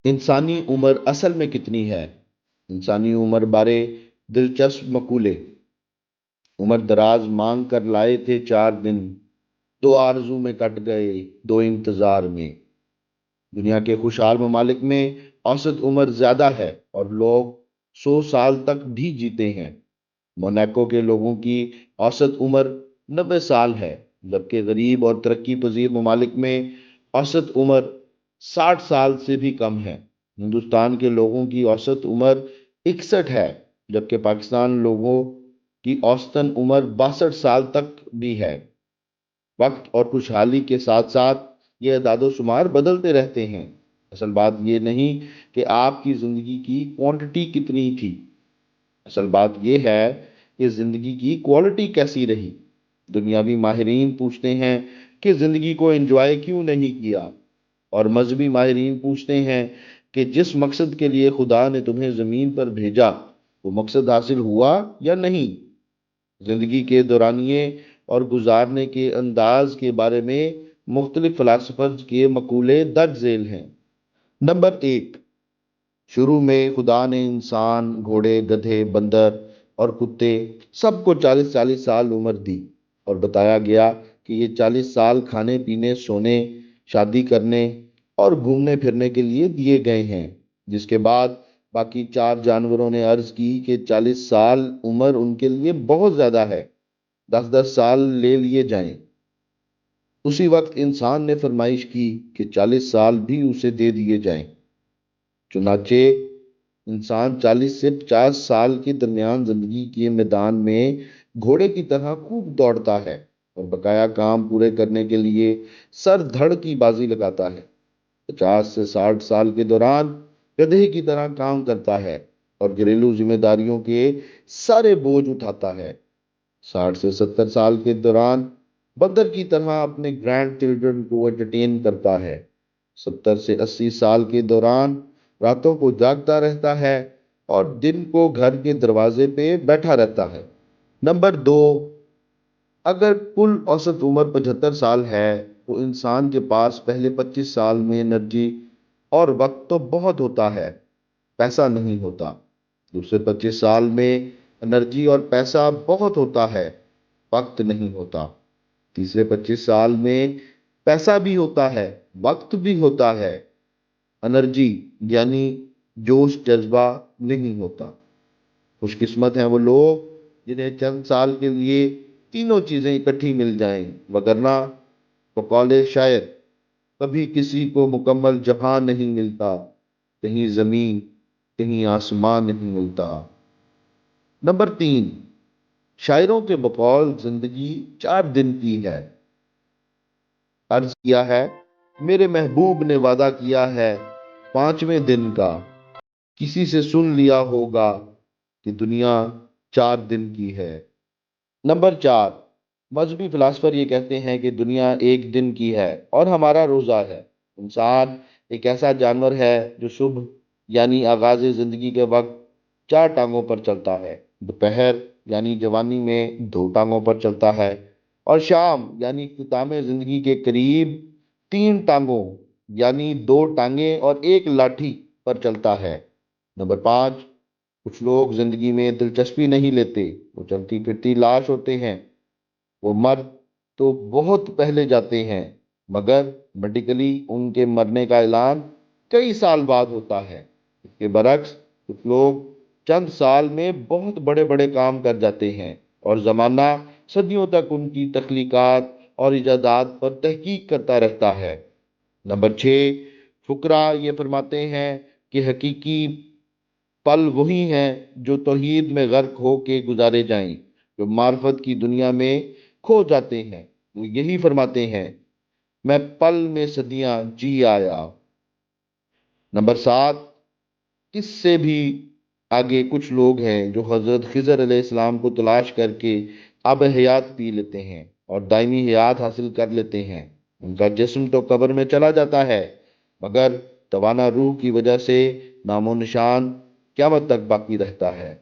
انسانی عمر اصل میں کتنی ہے؟ انسانی عمر بارے دلچسپ مقولے۔ عمر دراز مانگ کر لائے تھے 4 دن، دو آرزو میں کٹ گئے، دو انتظار میں۔ دنیا کے خوشحال ممالک میں اوسط عمر زیادہ ہے اور لوگ 100 سال تک بھی جیتے ہیں۔ موناکو کے لوگوں کی اوسط عمر 90 سال ہے، جبکہ غریب اور ترقی پذیر ممالک میں اوسط عمر 60 سال سے بھی کم ہے۔ ہندوستان کے لوگوں کی اوسط عمر 61 ہے، جبکہ پاکستان لوگوں کی اوسطاً عمر 62 سال تک بھی ہے۔ وقت اور خوشحالی کے ساتھ ساتھ یہ اعداد و شمار بدلتے رہتے ہیں۔ اصل بات یہ نہیں کہ آپ کی زندگی کی کوانٹٹی کتنی تھی، اصل بات یہ ہے کہ زندگی کی کوالٹی کیسی رہی۔ دنیاوی ماہرین پوچھتے ہیں کہ زندگی کو انجوائے کیوں نہیں کیا، اور مذہبی ماہرین پوچھتے ہیں کہ جس مقصد کے لیے خدا نے تمہیں زمین پر بھیجا وہ مقصد حاصل ہوا یا نہیں۔ زندگی کے دورانیے اور گزارنے کے انداز کے بارے میں مختلف فلاسفرز کے مقولے درج ذیل ہیں۔ نمبر 1، شروع میں خدا نے انسان، گھوڑے، گدھے، بندر اور کتے سب کو 40 عمر دی، اور بتایا گیا کہ یہ 40 کھانے پینے، سونے، شادی کرنے اور گھومنے پھرنے کے لیے دیے گئے ہیں۔ جس کے بعد باقی 4 جانوروں نے عرض کی کہ 40 عمر ان کے لیے بہت زیادہ ہے، 10 لے لیے جائیں۔ اسی وقت انسان نے فرمائش کی کہ 40 بھی اسے دے دیے جائیں۔ چنانچہ انسان 40 سے 50 کے درمیان زندگی کے میدان میں گھوڑے کی طرح خوب دوڑتا ہے اور بقایا کام پورے کرنے کے لیے سر دھڑ کی بازی لگاتا ہے۔ 50 سے 60 کے دوران گدھے کی طرح کام کرتا ہے اور گھریلو ذمہ داریوں کے سارے بوجھ اٹھاتا ہے۔ 60 سے 70 کے دوران بندر کی طرح اپنے گرینڈ چلڈرن کو انٹرٹین کرتا ہے۔ 70 سے 80 کے دوران راتوں کو جاگتا رہتا ہے اور دن کو گھر کے دروازے پہ بیٹھا رہتا ہے۔ نمبر 2، اگر کل اوسط عمر 75 ہے تو انسان کے پاس پہلے 25 میں انرجی اور وقت تو بہت ہوتا ہے، پیسہ نہیں ہوتا۔ دوسرے 25 میں انرجی اور پیسہ بہت ہوتا ہے، وقت نہیں ہوتا۔ تیسرے 25 میں پیسہ بھی ہوتا ہے، وقت بھی ہوتا ہے، انرجی یعنی جوش جذبہ نہیں ہوتا۔ خوش قسمت ہیں وہ لوگ جنہیں چند سال کے لیے تینوں چیزیں اکٹھی مل جائیں، وگرنہ بقول شاعر کبھی کسی کو مکمل جہاں نہیں ملتا، کہیں زمین کہیں آسمان نہیں ملتا۔ نمبر 3، شاعروں کے بقول زندگی 4 دن کی ہے۔ عرض کیا ہے میرے محبوب نے وعدہ کیا ہے 5ویں دن کا، کسی سے سن لیا ہوگا کہ دنیا 4 دن کی ہے۔ نمبر 4، مذہبی فلاسفر یہ کہتے ہیں کہ دنیا ایک دن کی ہے اور ہمارا روزہ ہے۔ انسان ایک ایسا جانور ہے جو صبح یعنی آغاز زندگی کے وقت 4 ٹانگوں پر چلتا ہے، دوپہر یعنی جوانی میں 2 ٹانگوں پر چلتا ہے، اور شام یعنی اختتام زندگی کے قریب 3 ٹانگوں یعنی 2 ٹانگیں اور ایک لاٹھی پر چلتا ہے۔ نمبر 5، کچھ لوگ زندگی میں دلچسپی نہیں لیتے، وہ چلتی پھرتی لاش ہوتے ہیں۔ وہ مر تو بہت پہلے جاتے ہیں، مگر میڈیکلی ان کے مرنے کا اعلان کئی سال بعد ہوتا ہے۔ اس کے برعکس کچھ لوگ چند سال میں بہت بڑے بڑے کام کر جاتے ہیں اور زمانہ صدیوں تک ان کی تخلیقات اور ایجادات پر تحقیق کرتا رہتا ہے۔ نمبر 6، فقراء یہ فرماتے ہیں کہ حقیقی پل وہی ہیں جو توحید میں غرق ہو کے گزارے جائیں، جو معرفت کی دنیا میں کھو جاتے ہیں۔ وہ یہی فرماتے ہیں میں پل میں صدیاں جی آیا۔ نمبر 7، اس سے بھی آگے کچھ لوگ ہیں جو حضرت خضر علیہ السلام کو تلاش کر کے آب حیات پی لیتے ہیں اور دائمی حیات حاصل کر لیتے ہیں۔ ان کا جسم تو قبر میں چلا جاتا ہے، مگر توانا روح کی وجہ سے نام و نشان قیامت تک باقی رہتا ہے۔